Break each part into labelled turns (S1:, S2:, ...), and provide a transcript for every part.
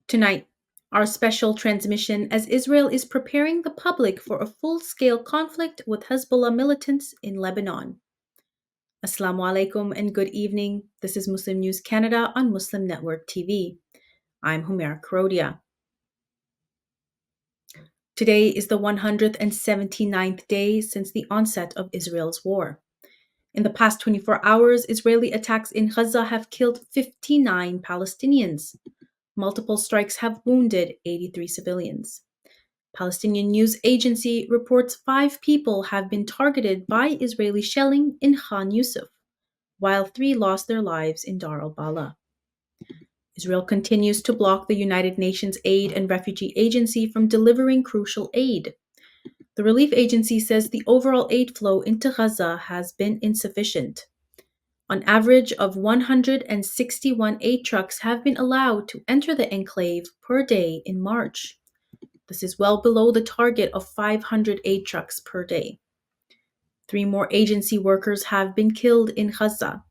S1: Tonight, our special transmission as Israel is preparing the public for a full scale conflict with Hezbollah militants in Lebanon. Assalamu alaikum and good evening. This is Muslim News Canada on Muslim Network TV. I'm Humaira Kurodia. Today is the 179th day since the onset of Israel's war. In the past 24 hours, Israeli attacks in Gaza have killed 59 Palestinians. Multiple strikes have wounded 83 civilians. Palestinian news agency reports 5 people have been targeted by Israeli shelling in Khan Yusuf, while 3 lost their lives in Dar al-Bala. Israel continues to block the United Nations Aid and Refugee Agency from delivering crucial aid. The relief agency says the overall aid flow into Gaza has been insufficient. An average of 161 aid trucks have been allowed to enter the enclave per day in March. This is well below the target of 500 aid trucks per day. 3 more agency workers have been killed in Gaza.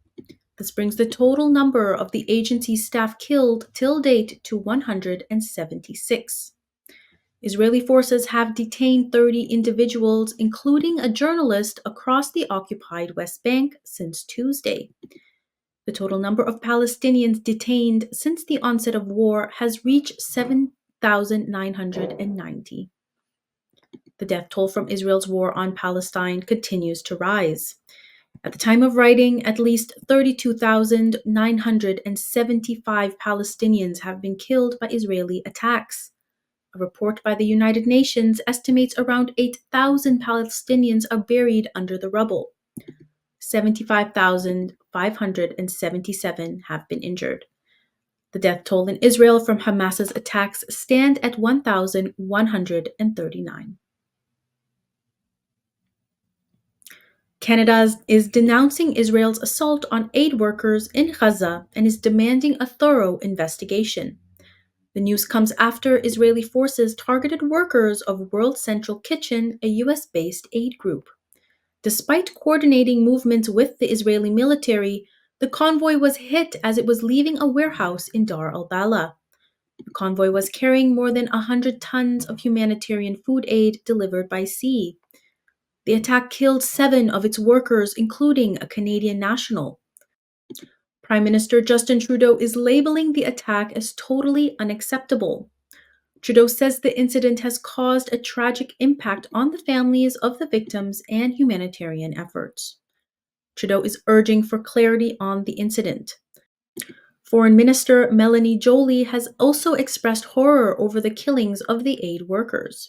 S1: This brings the total number of the agency's staff killed till date to 176. Israeli forces have detained 30 individuals, including a journalist, across the occupied West Bank since Tuesday. The total number of Palestinians detained since the onset of war has reached 7,990. The death toll from Israel's war on Palestine continues to rise. At the time of writing, at least 32,975 Palestinians have been killed by Israeli attacks. A report by the United Nations estimates around 8,000 Palestinians are buried under the rubble. 75,577 have been injured. The death toll in Israel from Hamas's attacks stands at 1,139. Canada is denouncing Israel's assault on aid workers in Gaza and is demanding a thorough investigation. The news comes after Israeli forces targeted workers of World Central Kitchen, a US-based aid group. Despite coordinating movements with the Israeli military, the convoy was hit as it was leaving a warehouse in Dar al-Bala. The convoy was carrying more than 100 tons of humanitarian food aid delivered by sea. The attack killed 7 of its workers, including a Canadian national. Prime Minister Justin Trudeau is labeling the attack as totally unacceptable. Trudeau says the incident has caused a tragic impact on the families of the victims and humanitarian efforts. Trudeau is urging for clarity on the incident. Foreign Minister Melanie Joly has also expressed horror over the killings of the aid workers.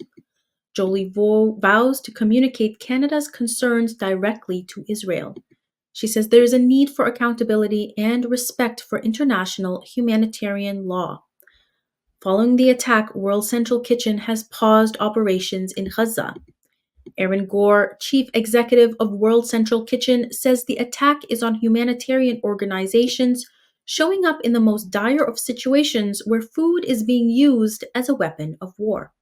S1: Joly vows to communicate Canada's concerns directly to Israel. She says there is a need for accountability and respect for international humanitarian law. Following the attack, World Central Kitchen has paused operations in Gaza. Aaron Gore, chief executive of World Central Kitchen, says the attack is on humanitarian organizations showing up in the most dire of situations where food is being used as a weapon of war.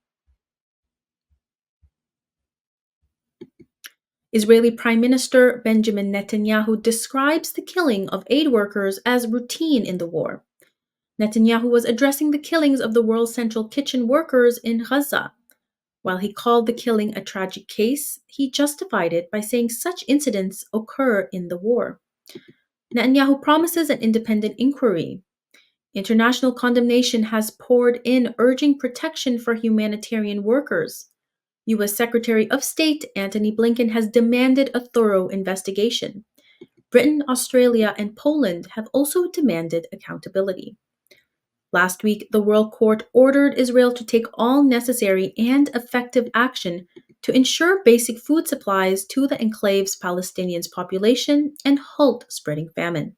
S1: Israeli Prime Minister Benjamin Netanyahu describes the killing of aid workers as routine in the war. Netanyahu was addressing the killings of the World Central Kitchen workers in Gaza. While he called the killing a tragic case, he justified it by saying such incidents occur in the war. Netanyahu promises an independent inquiry. International condemnation has poured in, urging protection for humanitarian workers. U.S. Secretary of State Antony Blinken has demanded a thorough investigation. Britain, Australia, and Poland have also demanded accountability. Last week, the World Court ordered Israel to take all necessary and effective action to ensure basic food supplies to the enclave's Palestinian population and halt spreading famine.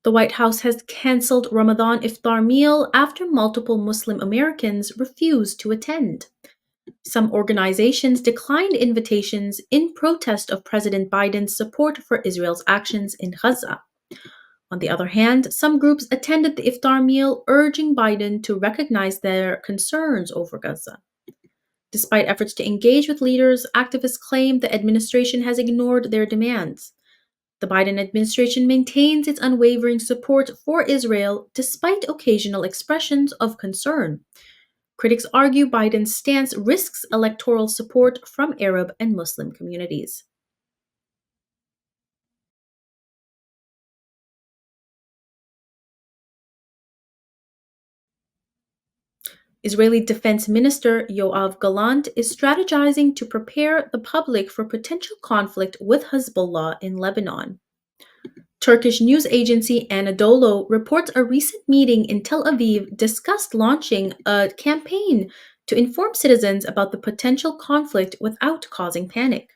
S1: The White House has canceled Ramadan Iftar meal after multiple Muslim Americans refused to attend. Some organizations declined invitations in protest of President Biden's support for Israel's actions in Gaza. On the other hand, some groups attended the iftar meal, urging Biden to recognize their concerns over Gaza. Despite efforts to engage with leaders, activists claim the administration has ignored their demands. The Biden administration maintains its unwavering support for Israel despite occasional expressions of concern. Critics argue Biden's stance risks electoral support from Arab and Muslim communities. Israeli Defense Minister Yoav Gallant is strategizing to prepare the public for potential conflict with Hezbollah in Lebanon. Turkish news agency Anadolu reports a recent meeting in Tel Aviv discussed launching a campaign to inform citizens about the potential conflict without causing panic.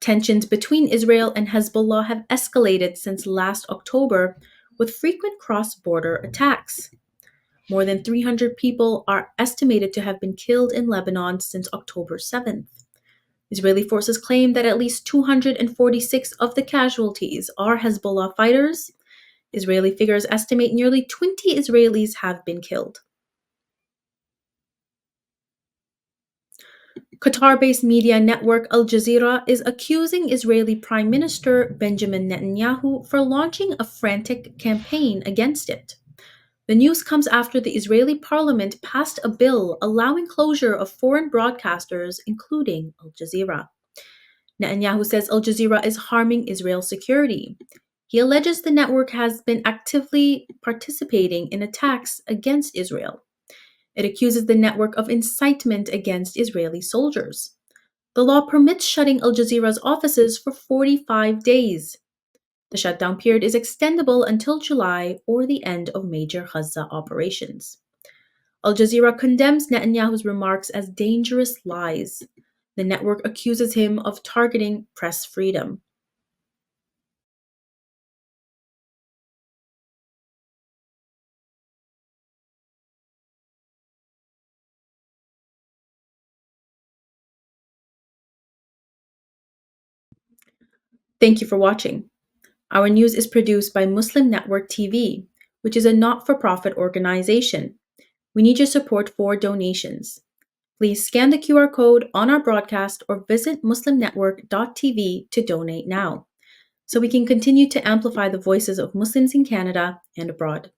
S1: Tensions between Israel and Hezbollah have escalated since last October, with frequent cross border attacks. More than 300 people are estimated to have been killed in Lebanon since October 7th. Israeli forces claim that at least 246 of the casualties are Hezbollah fighters. Israeli figures estimate nearly 20 Israelis have been killed. Qatar-based media network Al Jazeera is accusing Israeli Prime Minister Benjamin Netanyahu for launching a frantic campaign against it. The news comes after the Israeli parliament passed a bill allowing closure of foreign broadcasters, including Al Jazeera. Netanyahu says Al Jazeera is harming Israel's security. He alleges the network has been actively participating in attacks against Israel. It accuses the network of incitement against Israeli soldiers. The law permits shutting Al Jazeera's offices for 45 days. The shutdown period is extendable until July or the end of major Gaza operations. Al Jazeera condemns Netanyahu's remarks as dangerous lies. The network accuses him of targeting press freedom. Thank you for watching. Our news is produced by Muslim Network TV, which is a not for profit organization. We need your support for donations. Please scan the QR code on our broadcast or visit muslimnetwork.tv to donate now, so we can continue to amplify the voices of Muslims in Canada and abroad.